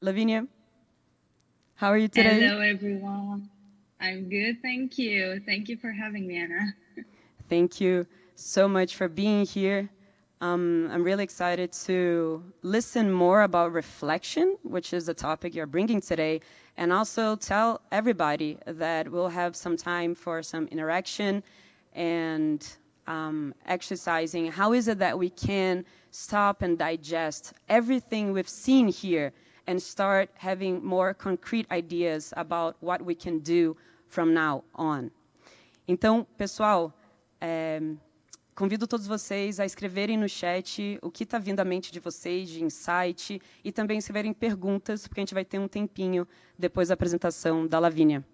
Lavinia, how are you today? Hello, everyone. I'm good, thank you. Thank you for having me, Anna. Thank you so much for being here. I'm really excited to listen more about reflection, which is the topic you're bringing today, and also tell everybody that we'll have some time for some interaction and exercising. How is it that we can stop and digest everything we've seen here and start having more concrete ideas about what we can do from now on? Então, pessoal, convido todos vocês a escreverem no chat o que está vindo à mente de vocês, de insight, e também escreverem perguntas, porque a gente vai ter um tempinho depois da apresentação da Lavínia.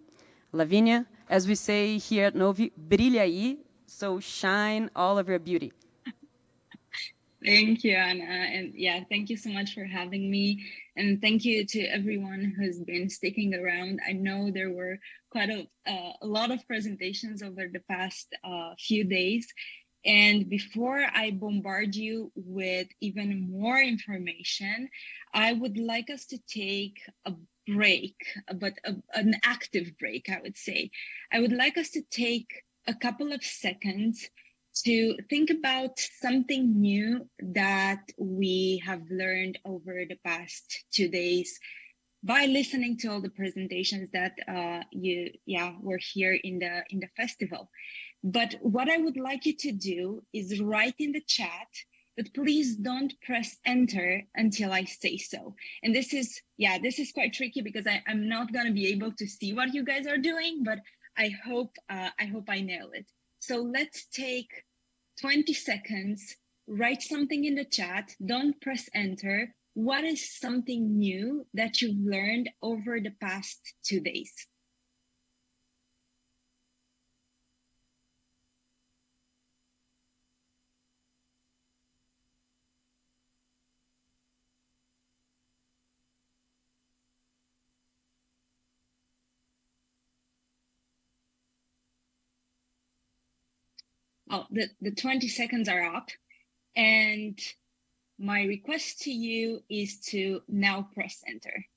Lavínia, as we say here at Novi, brilha aí, so shine all of your beauty. Thank you, Anna. And yeah, thank you so much for having me. And thank you to everyone who's been sticking around. I know there were quite a lot of presentations over the past few days. And before I bombard you with even more information, I would like us to take a break, but an active break, I would say. I would like us to take a couple of seconds to think about something new that we have learned over the past 2 days by listening to all the presentations that were here in the festival. But what I would like you to do is write in the chat, but please don't press enter until I say so. And this is quite tricky because I'm not going to be able to see what you guys are doing, but I hope I nail it. So let's take 20 seconds, write something in the chat, don't press enter. What is something new that you've learned over the past 2 days? Oh, the 20 seconds are up. And my request to you is to now press enter.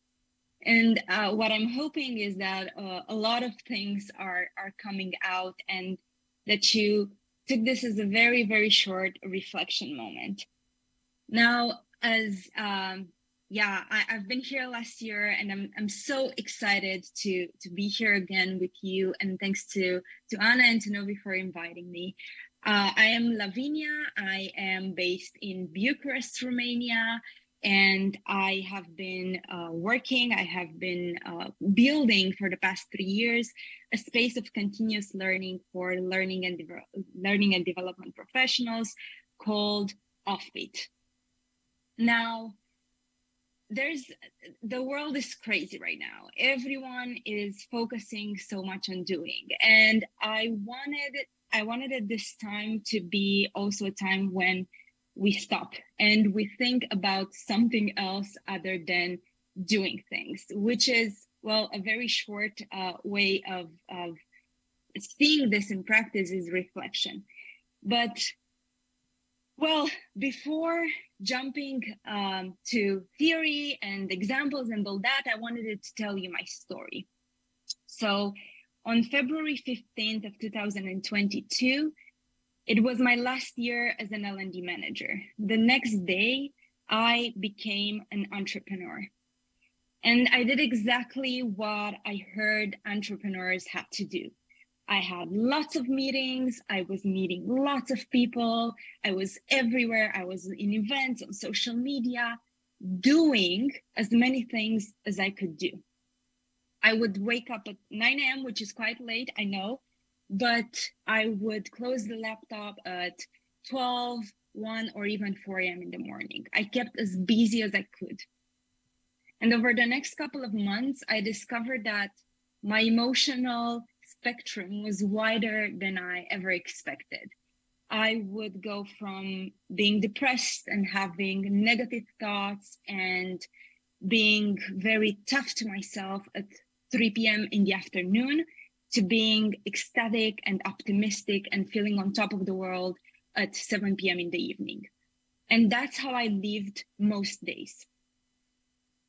And what I'm hoping is that a lot of things are coming out and that you took this as a very, very short reflection moment. Now, as I've been here last year, and I'm so excited to be here again with you. And thanks to Anna and to Novi for inviting me. I am Lavinia. I am based in Bucharest, Romania, and I have been building for the past 3 years a space of continuous learning for learning and development professionals called Offbeat. Now, the world is crazy right now. Everyone is focusing so much on doing, and I wanted at this time to be also a time when we stop and we think about something else other than doing things, which is, well, a very short way of seeing this in practice is reflection. But well, before jumping to theory and examples and all that, I wanted to tell you my story. So on February 15th of 2022, it was my last year as an L&D manager. The next day, I became an entrepreneur. And I did exactly what I heard entrepreneurs had to do. I had lots of meetings. I was meeting lots of people. I was everywhere. I was in events, on social media, doing as many things as I could do. I would wake up at 9 a.m., which is quite late, I know, but I would close the laptop at 12, 1, or even 4 a.m. in the morning. I kept as busy as I could. And over the next couple of months, I discovered that my emotional spectrum was wider than I ever expected. I would go from being depressed and having negative thoughts and being very tough to myself at 3 p.m. in the afternoon to being ecstatic and optimistic and feeling on top of the world at 7 p.m. in the evening. And that's how I lived most days.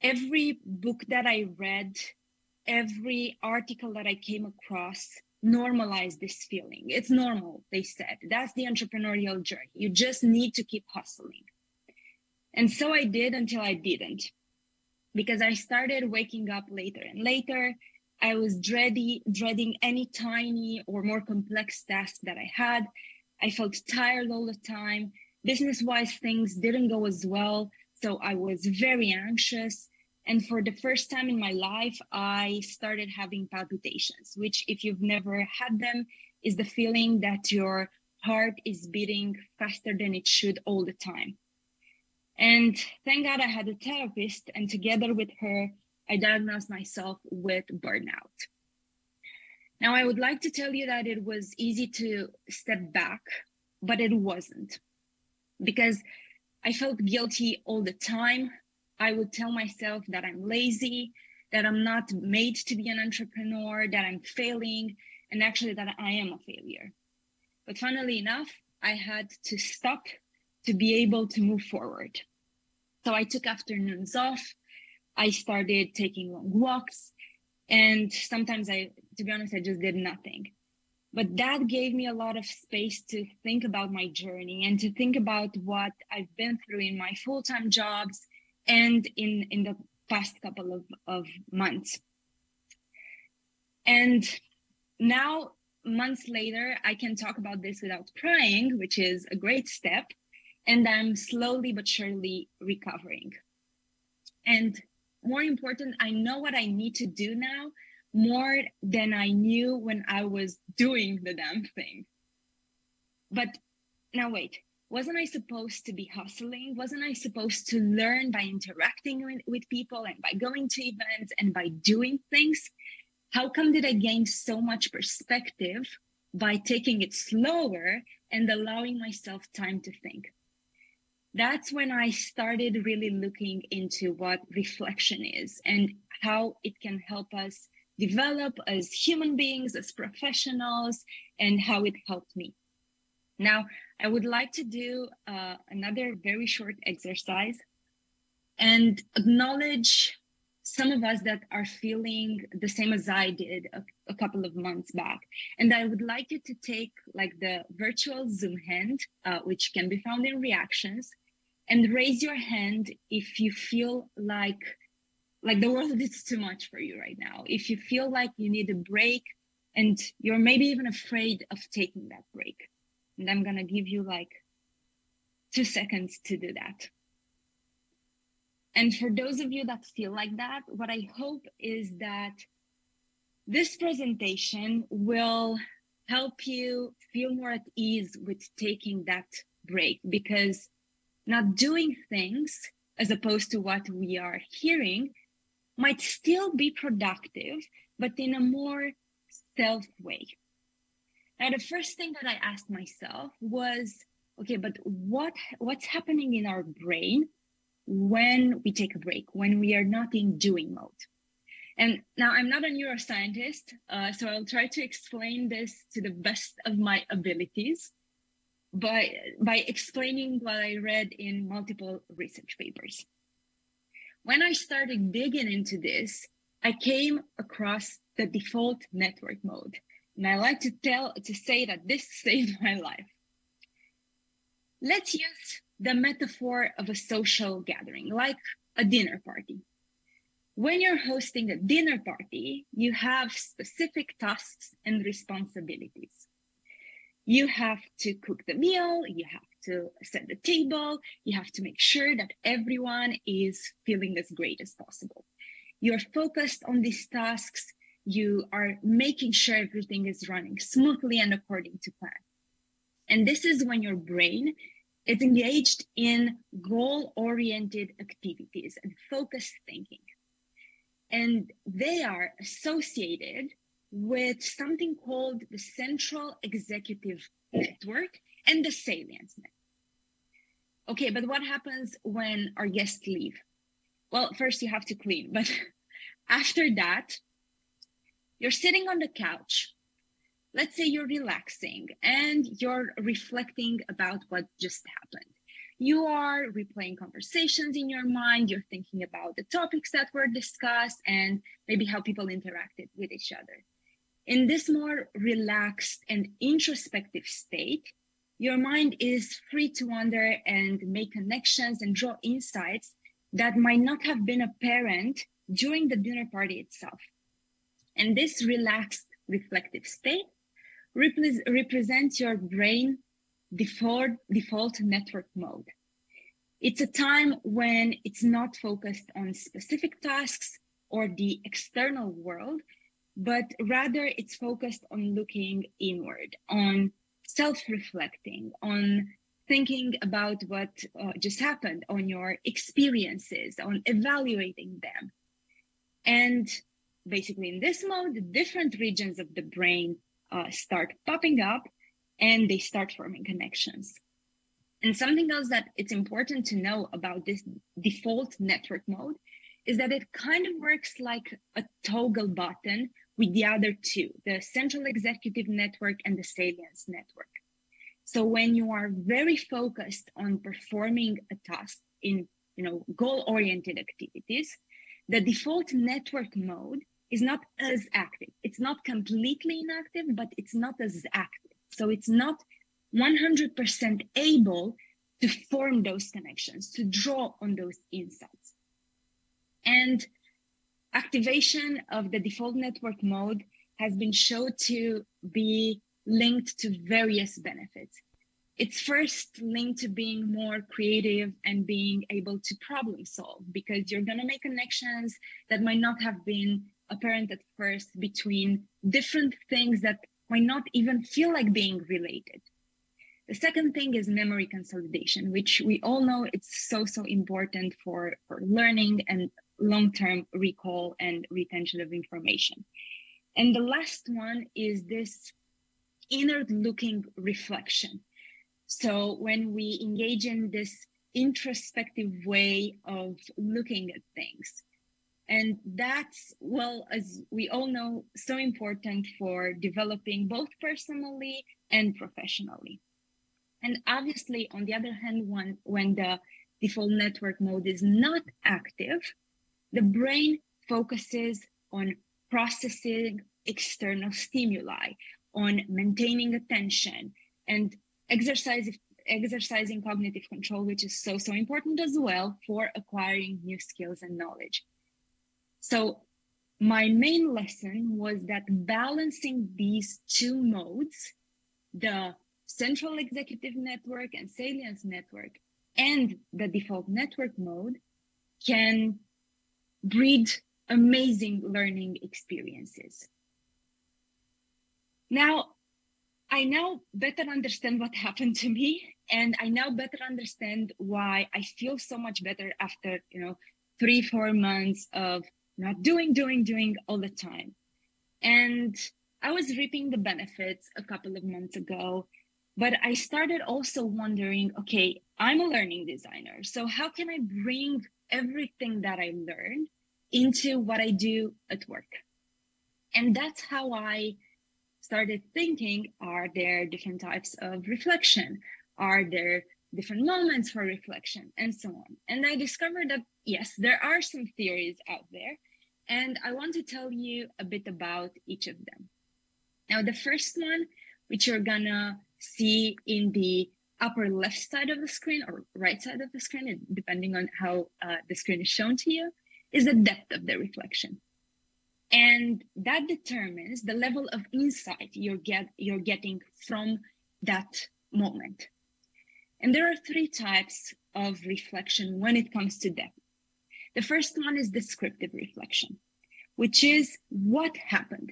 Every book that I read, every article that I came across normalized this feeling. It's normal, they said. That's the entrepreneurial journey. You just need to keep hustling. And so I did until I didn't, because I started waking up later and later. I was dreading any tiny or more complex task that I had. I felt tired all the time. Business-wise, things didn't go as well. So I was very anxious. And for the first time in my life, I started having palpitations, which, if you've never had them, is the feeling that your heart is beating faster than it should all the time. And thank God I had a therapist, and together with her, I diagnosed myself with burnout. Now, I would like to tell you that it was easy to step back, but it wasn't, because I felt guilty all the time. I would tell myself that I'm lazy, that I'm not made to be an entrepreneur, that I'm failing, and actually that I am a failure. But funnily enough, I had to stop to be able to move forward. So I took afternoons off. I started taking long walks. And sometimes to be honest, I just did nothing. But that gave me a lot of space to think about my journey and to think about what I've been through in my full-time jobs and in the past couple of months. And now, months later, I can talk about this without crying, which is a great step. And I'm slowly but surely recovering. And more important, I know what I need to do now more than I knew when I was doing the damn thing. But now wait, wasn't I supposed to be hustling? Wasn't I supposed to learn by interacting with people and by going to events and by doing things? How come did I gain so much perspective by taking it slower and allowing myself time to think? That's when I started really looking into what reflection is and how it can help us develop as human beings, as professionals, and how it helped me. Now, I would like to do another very short exercise and acknowledge some of us that are feeling the same as I did a couple of months back. And I would like you to take like the virtual Zoom hand, which can be found in reactions, and raise your hand if you feel like the world is too much for you right now. If you feel like you need a break and you're maybe even afraid of taking that break. And I'm gonna give you like 2 seconds to do that. And for those of you that feel like that, what I hope is that this presentation will help you feel more at ease with taking that break, because not doing things as opposed to what we are hearing might still be productive, but in a more self way. Now, the first thing that I asked myself was, okay, but what's happening in our brain when we take a break, when we are not in doing mode? And now I'm not a neuroscientist, so I'll try to explain this to the best of my abilities by explaining what I read in multiple research papers. When I started digging into this, I came across the default network mode. And I like to say that this saved my life. Let's use the metaphor of a social gathering, like a dinner party. When you're hosting a dinner party, you have specific tasks and responsibilities. You have to cook the meal, you have to set the table, you have to make sure that everyone is feeling as great as possible. You're focused on these tasks, you are making sure everything is running smoothly and according to plan. And this is when your brain is engaged in goal-oriented activities and focused thinking. And they are associated with something called the central executive network and the salience network. Okay, but what happens when our guests leave? Well, first you have to clean, but after that, you're sitting on the couch. Let's say you're relaxing and you're reflecting about what just happened. You are replaying conversations in your mind. You're thinking about the topics that were discussed and maybe how people interacted with each other. In this more relaxed and introspective state, your mind is free to wander and make connections and draw insights that might not have been apparent during the dinner party itself. And this relaxed reflective state represents your brain default network mode. It's a time when it's not focused on specific tasks or the external world, but rather it's focused on looking inward, on self-reflecting, on thinking about what just happened, on your experiences, on evaluating them. And basically in this mode, the different regions of the brain start popping up and they start forming connections. And something else that it's important to know about this default network mode is that it kind of works like a toggle button with the other two, the central executive network and the salience network. So when you are very focused on performing a task in goal-oriented activities, the default network mode is not as active. It's not completely inactive, but it's not as active. So it's not 100% able to form those connections, to draw on those insights. And activation of the default network mode has been shown to be linked to various benefits. It's first linked to being more creative and being able to problem solve, because you're going to make connections that might not have been apparent at first between different things that might not even feel like being related. The second thing is memory consolidation, which we all know it's so important for learning and long-term recall and retention of information. And the last one is this inward-looking reflection. So when we engage in this introspective way of looking at things, and that's, well, as we all know, so important for developing both personally and professionally. And obviously, on the other hand, when the default network mode is not active, the brain focuses on processing external stimuli, on maintaining attention, and exercising cognitive control, which is so important as well for acquiring new skills and knowledge. So my main lesson was that balancing these two modes, the central executive network and salience network, and the default network mode, can breed amazing learning experiences. Now, I now better understand what happened to me, and I now better understand why I feel so much better after 3-4 months of not doing all the time. And I was reaping the benefits a couple of months ago, but I started also wondering, okay, I'm a learning designer, so how can I bring everything that I learned into what I do at work? And that's how I started thinking, are there different types of reflection? Are there different moments for reflection, and so on? And I discovered that, yes, there are some theories out there, and I want to tell you a bit about each of them. Now, the first one, which you're gonna see in the upper left side of the screen or right side of the screen, depending on how the screen is shown to you, is the depth of the reflection. And that determines the level of insight you're getting from that moment. And there are 3 types of reflection when it comes to depth. The first one is descriptive reflection, which is what happened.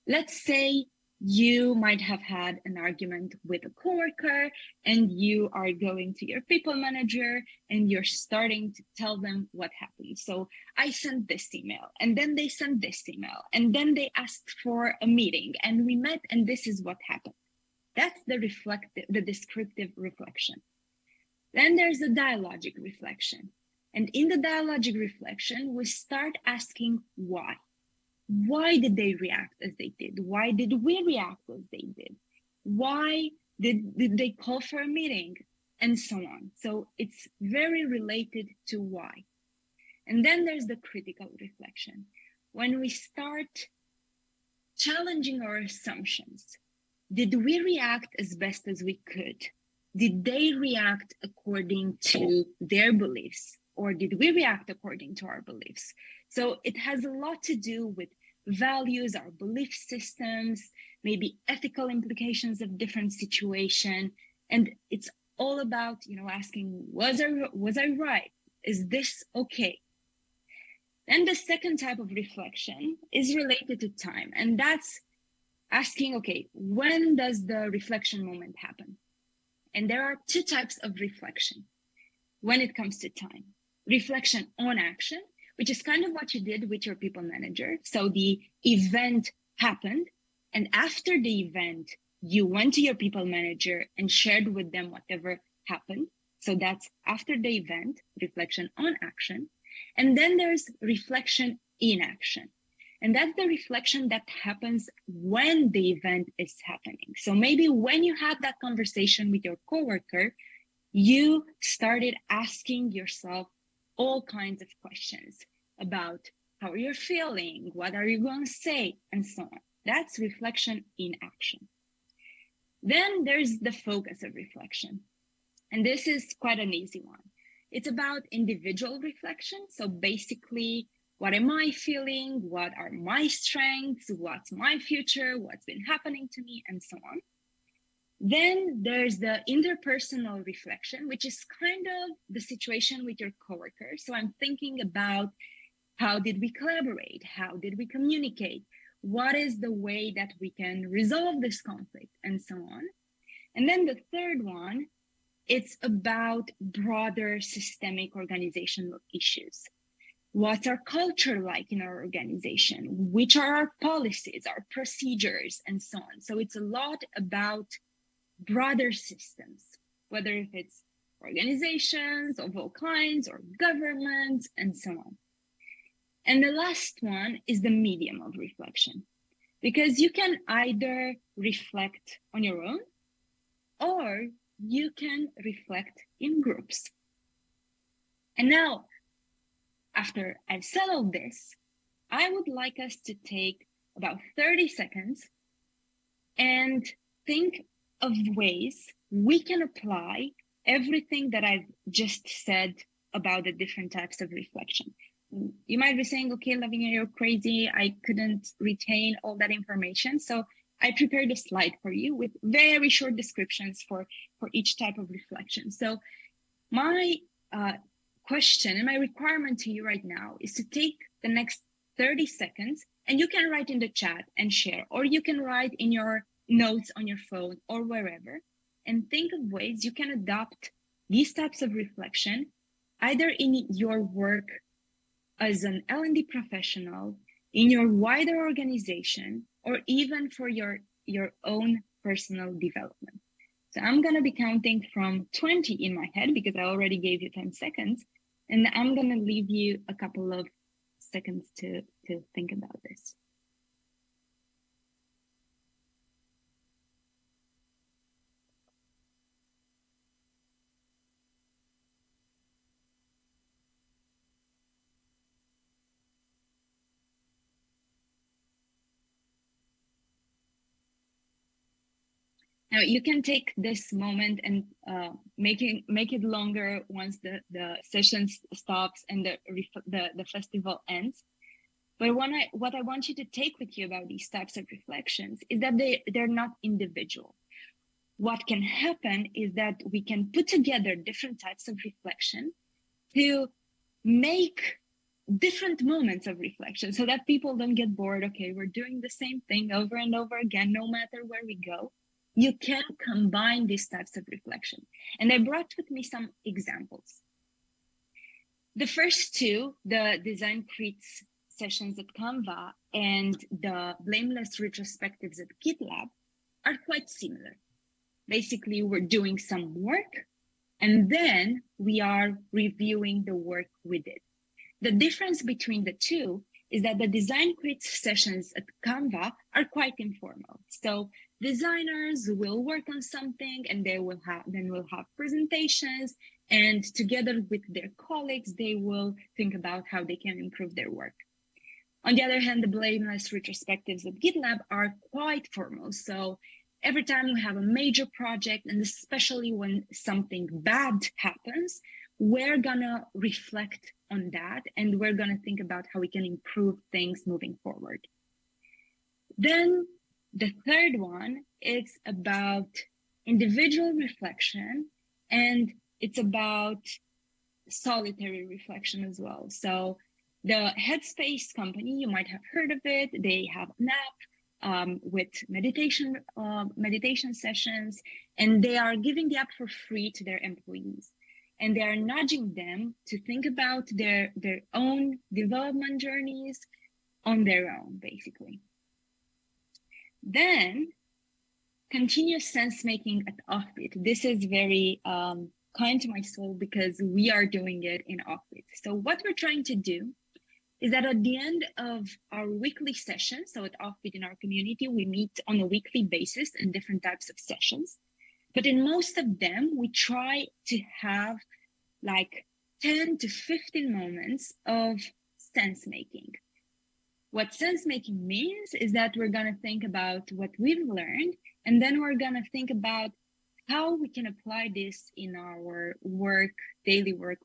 Let's say you might have had an argument with a coworker and you are going to your people manager and you're starting to tell them what happened. So I sent this email, and then they sent this email, and then they asked for a meeting and we met, and this is what happened. That's the descriptive reflection. Then there's the dialogic reflection. And in the dialogic reflection, we start asking why. Why did they react as they did? Why did we react as they did? Why did they call for a meeting? and so on. So it's very related to why. And then there's the critical reflection. When we start challenging our assumptions, did we react as best as we could? Did they react according to their beliefs, or did we react according to our beliefs? So it has a lot to do with values, our belief systems, maybe ethical implications of different situation. And it's all about, asking, was I right? Is this okay? Then the second type of reflection is related to time. And that's asking, okay, when does the reflection moment happen? And there are two types of reflection when it comes to time. Reflection on action, which is kind of what you did with your people manager. So the event happened, and after the event, you went to your people manager and shared with them whatever happened. So that's after the event, reflection on action. And then there's reflection in action. And that's the reflection that happens when the event is happening. So maybe when you had that conversation with your coworker, you started asking yourself all kinds of questions about how you're feeling, what are you going to say, and so on. That's reflection in action. Then there's the focus of reflection. And this is quite an easy one. It's about individual reflection. So basically, what am I feeling? What are my strengths? What's my future? What's been happening to me? And so on. Then there's the interpersonal reflection, which is kind of the situation with your coworker. So I'm thinking about how did we collaborate? How did we communicate? What is the way that we can resolve this conflict? And so on. And then the third one, it's about broader systemic organizational issues. What's our culture like in our organization? Which are our policies, our procedures, and so on. So it's a lot about broader systems, whether if it's organizations of all kinds or governments and so on. And the last one is the medium of reflection, because you can either reflect on your own or you can reflect in groups. And now, after I've said all this, I would like us to take about 30 seconds and think of ways we can apply everything that I've just said about the different types of reflection. You might be saying, okay, Lavinia, you're crazy. I couldn't retain all that information. So I prepared a slide for you with very short descriptions for each type of reflection. So my question and my requirement to you right now is to take the next 30 seconds, and you can write in the chat and share, or you can write in your notes on your phone or wherever, and think of ways you can adopt these types of reflection, either in your work as an L&D professional, in your wider organization, or even for your own personal development. So I'm going to be counting from 20 in my head because I already gave you 10 seconds. And I'm going to leave you a couple of seconds to think about this. Now you can take this moment and make it longer once the session stops and the festival ends. But what I want you to take with you about these types of reflections is that they're not individual. What can happen is that we can put together different types of reflection to make different moments of reflection so that people don't get bored. Okay, we're doing the same thing over and over again, no matter where we go. You can combine these types of reflection. And I brought with me some examples. The first two, the design crits sessions at Canva and the blameless retrospectives at GitLab, are quite similar. Basically, we're doing some work and then we are reviewing the work we did. The difference between the two is that the design crits sessions at Canva are quite informal. So designers will work on something, and we'll have presentations, and together with their colleagues, they will think about how they can improve their work. On the other hand, the blameless retrospectives at GitLab are quite formal. So every time we have a major project, and especially when something bad happens, we're gonna reflect on that, and we're gonna think about how we can improve things moving forward. Then the third one is about individual reflection, and it's about solitary reflection as well. So the Headspace company, you might have heard of it. They have an app with meditation sessions, and they are giving the app for free to their employees. And they are nudging them to think about their own development journeys on their own, basically. Then continuous sense making at Offbeat. This is very kind to my soul because we are doing it in Offbeat. So what we're trying to do is that at the end of our weekly session, so at Offbeat in our community, we meet on a weekly basis in different types of sessions. But in most of them, we try to have like 10 to 15 moments of sense making. What sense making means is that we're going to think about what we've learned, and then we're going to think about how we can apply this in our work, daily work,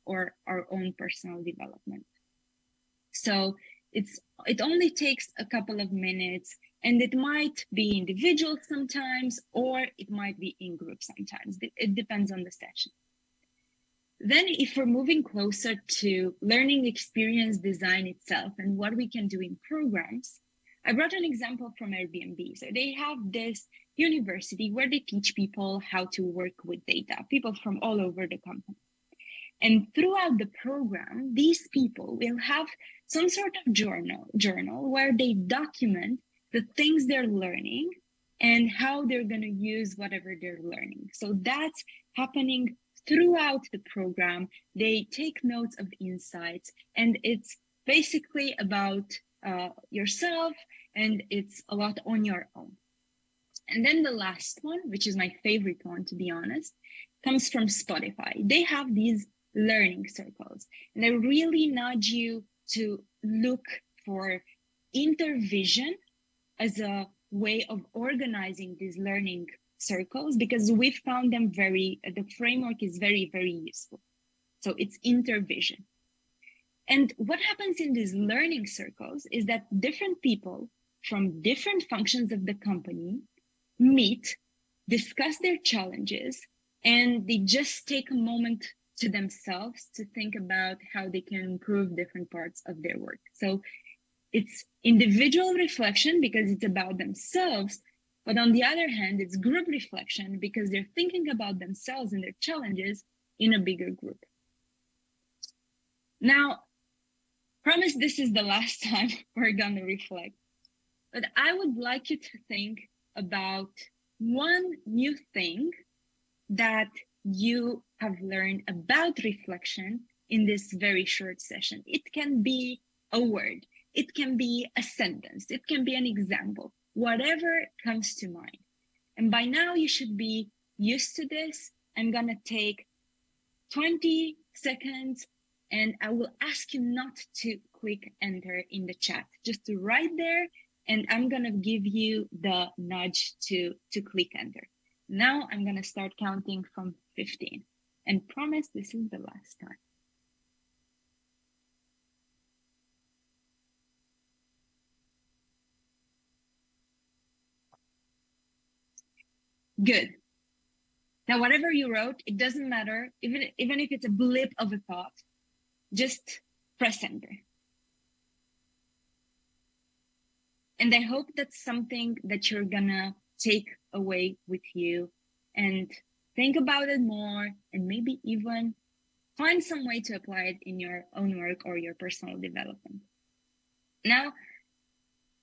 or our own personal development. So it only takes a couple of minutes, and it might be individual sometimes, or it might be in group sometimes. It depends on the session. Then if we're moving closer to learning experience design itself and what we can do in programs, I brought an example from Airbnb. So they have this university where they teach people how to work with data, people from all over the company. And throughout the program, these people will have some sort of journal where they document the things they're learning and how they're going to use whatever they're learning. So that's happening throughout the program. They take notes of insights, and it's basically about yourself, and it's a lot on your own. And then the last one, which is my favorite one, to be honest, comes from Spotify. They have these learning circles, and they really nudge you to look for intervision as a way of organizing these learning circles, because we found them the framework is very, very useful. So it's intervision. And what happens in these learning circles is that different people from different functions of the company meet, discuss their challenges, and they just take a moment to themselves to think about how they can improve different parts of their work. So it's individual reflection because it's about themselves, but on the other hand, it's group reflection because they're thinking about themselves and their challenges in a bigger group. Now, promise this is the last time we're gonna reflect, but I would like you to think about one new thing that you have learned about reflection in this very short session. It can be a word, it can be a sentence, it can be an example, whatever comes to mind. And by now you should be used to this. I'm gonna take 20 seconds and I will ask you not to click enter in the chat, just to write there, and I'm gonna give you the nudge to click enter. Now I'm gonna start counting from 15, and promise this is the last time. Good. Now, whatever you wrote, it doesn't matter, even if it's a blip of a thought, just press enter. And I hope that's something that you're gonna take away with you and think about it more, and maybe even find some way to apply it in your own work or your personal development. Now,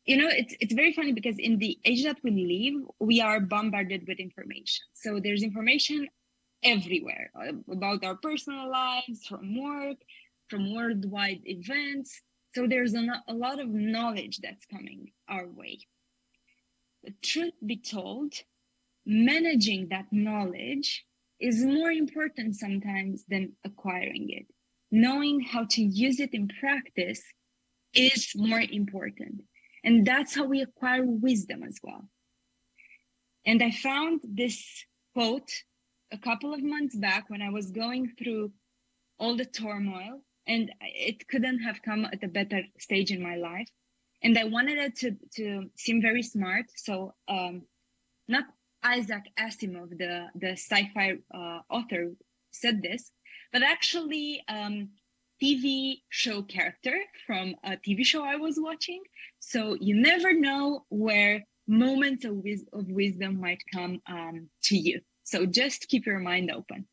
you know, it's very funny because in the age that we live, we are bombarded with information. So there's information everywhere about our personal lives, from work, from worldwide events. So there's a lot of knowledge that's coming our way. But truth be told, managing that knowledge is more important sometimes than acquiring it. Knowing how to use it in practice is more important. And that's how we acquire wisdom as well. And I found this quote a couple of months back when I was going through all the turmoil, and it couldn't have come at a better stage in my life. And I wanted it to seem very smart. So not Isaac Asimov, the sci-fi author, said this, but actually TV show character from a TV show I was watching. So you never know where moments of wisdom might come to you. So just keep your mind open.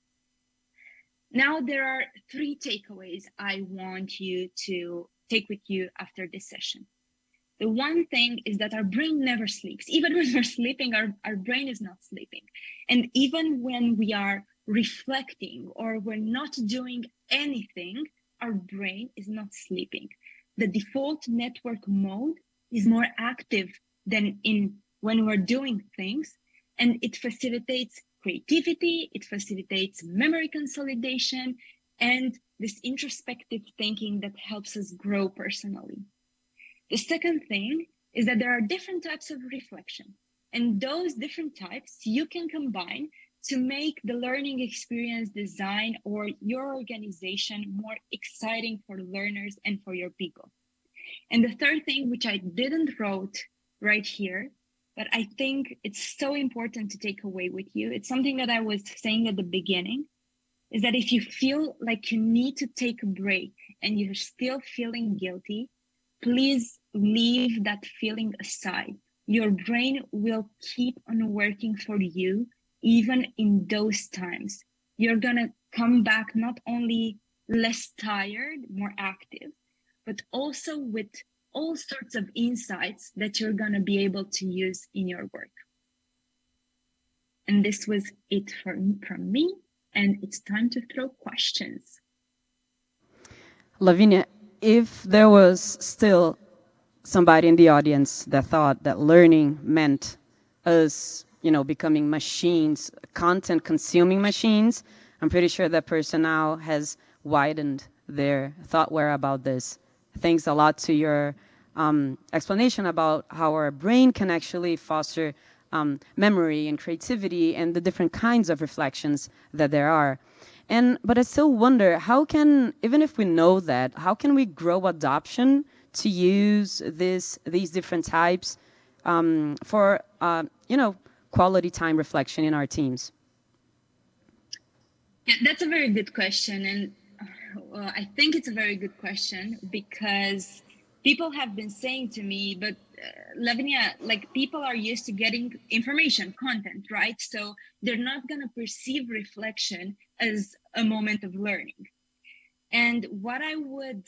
Now there are 3 takeaways I want you to take with you after this session. The one thing is that our brain never sleeps. Even when we're sleeping, our brain is not sleeping. And even when we are reflecting or we're not doing anything, our brain is not sleeping. The default network mode is more active than when we're doing things, and it facilitates creativity, it facilitates memory consolidation, and this introspective thinking that helps us grow personally. The second thing is that there are different types of reflection, and those different types you can combine to make the learning experience design or your organization more exciting for learners and for your people. And the third thing, which I didn't wrote right here, but I think it's so important to take away with you, it's something that I was saying at the beginning, is that if you feel like you need to take a break and you're still feeling guilty, please leave that feeling aside. Your brain will keep on working for you, even in those times. You're going to come back not only less tired, more active, but also with all sorts of insights that you're going to be able to use in your work. And this was it from me, and it's time to throw questions. Lavinia, if there was still somebody in the audience that thought that learning meant us, becoming machines, content consuming machines, I'm pretty sure that person now has widened their thoughtware about this. Thanks a lot to your explanation about how our brain can actually foster memory and creativity and the different kinds of reflections that there are. But I still wonder, how can, even if we know that, how can we grow adoption to use these different types for quality time reflection in our teams? Yeah, that's a very good question, and I think it's a very good question because people have been saying to me, but Lavinia, like people are used to getting information, content, right? So they're not going to perceive reflection as a moment of learning. And what I would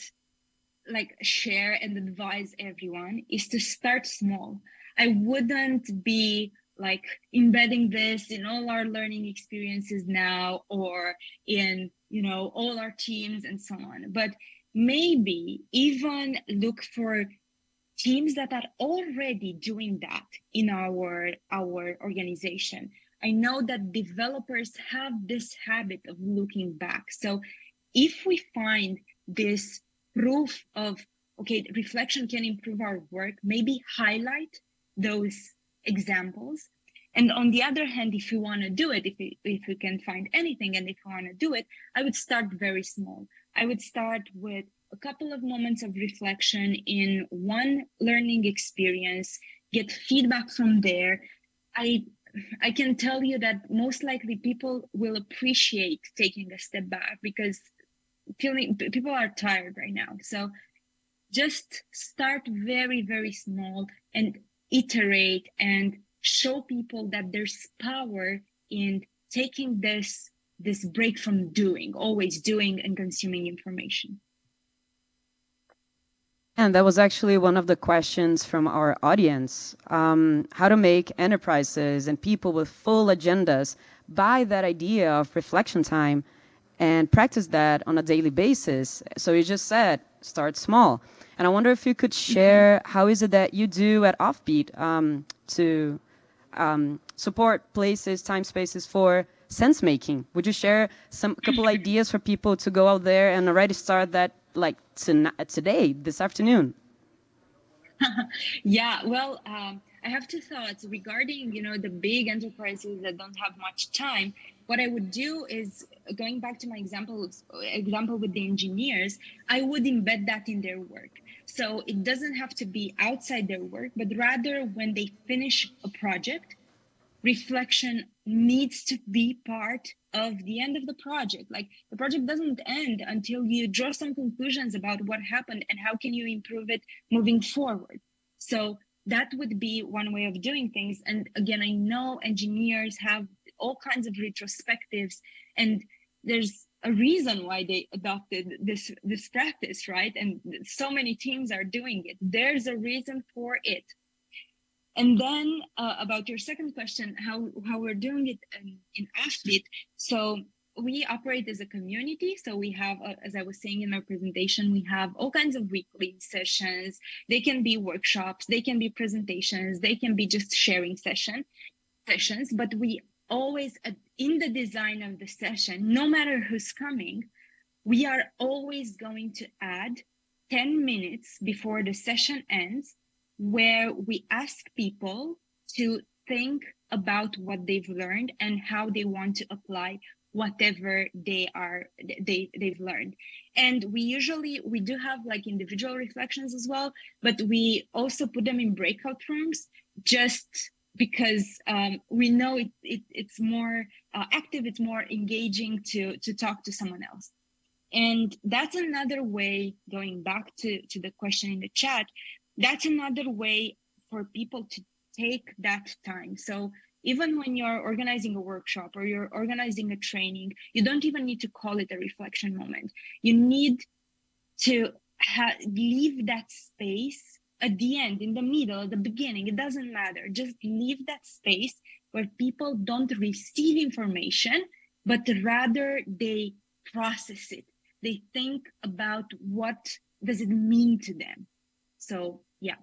like share and advise everyone is to start small. I wouldn't be like embedding this in all our learning experiences now or in all our teams and so on, but maybe even look for teams that are already doing that in our organization. I know that developers have this habit of looking back. So if we find this proof of, okay, reflection can improve our work, maybe highlight those examples. And on the other hand, if you want to do it, if we can find anything, and if you want to do it, I would start very small. I would start with a couple of moments of reflection in one learning experience, get feedback from there. I can tell you that most likely people will appreciate taking a step back because people are tired right now. So just start very, very small and iterate and show people that there's power in taking this break from always doing and consuming information. And that was actually one of the questions from our audience. How to make enterprises and people with full agendas buy that idea of reflection time and practice that on a daily basis. So you just said, start small. And I wonder if you could share how is it that you do at Offbeat to support places, time spaces for sense making. Would you share some couple ideas for people to go out there and already start that like today, this afternoon? Yeah, well, I have two thoughts regarding, the big enterprises that don't have much time. What I would do is, going back to my example with the engineers, I would embed that in their work. So it doesn't have to be outside their work, but rather when they finish a project, reflection needs to be part of the end of the project. Like, the project doesn't end until you draw some conclusions about what happened and how can you improve it moving forward. So that would be one way of doing things. And again, I know engineers have all kinds of retrospectives, and there's a reason why they adopted this practice, right? And so many teams are doing it. There's a reason for it. And then about your second question, how we're doing it in Offbeat. So we operate as a community. So we have, as I was saying in our presentation, we have all kinds of weekly sessions. They can be workshops, they can be presentations, they can be just sharing sessions. But we always, in the design of the session, no matter who's coming, we are always going to add 10 minutes before the session ends, where we ask people to think about what they've learned and how they want to apply whatever they've learned. And we do have like individual reflections as well, but we also put them in breakout rooms, just because we know it's more active, it's more engaging to talk to someone else. And that's another way, going back to the question in the chat, that's another way for people to take that time. So even when you're organizing a workshop or you're organizing a training, you don't even need to call it a reflection moment. You need to leave that space at the end, in the middle, at the beginning. It doesn't matter. Just leave that space where people don't receive information, but rather they process it. They think about what does it mean to them. So yeah.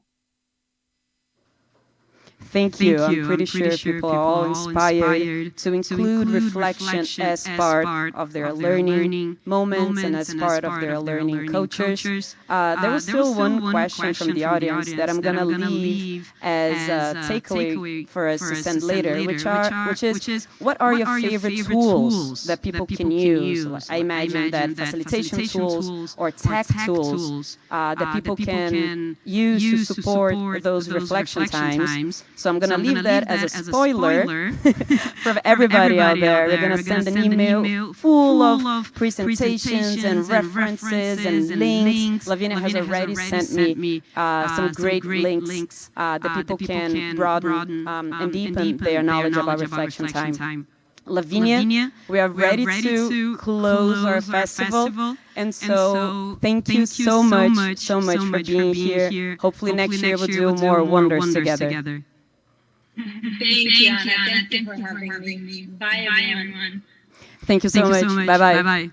Thank you. I'm pretty sure people are all inspired to include reflection as part of their learning moments and as part of their learning cultures. There was still one question from the audience that I'm going to leave as a takeaway for us to send later, which is, what are your favorite tools that people can use? I imagine that facilitation tools or tech tools that people can use to support those reflection times. So I'm going to leave that as a spoiler for everybody out there. We're going to send an email full of presentations and references and links. Lavinia has already sent me some great links that people can broaden and deepen their knowledge about reflection time. Lavinia, we are ready to close our festival. And so thank you so much for being here. Hopefully next year we'll do more wonders together. Thank you, Anna. Thank you for having me. Bye, everyone. Thank you so much. Bye-bye.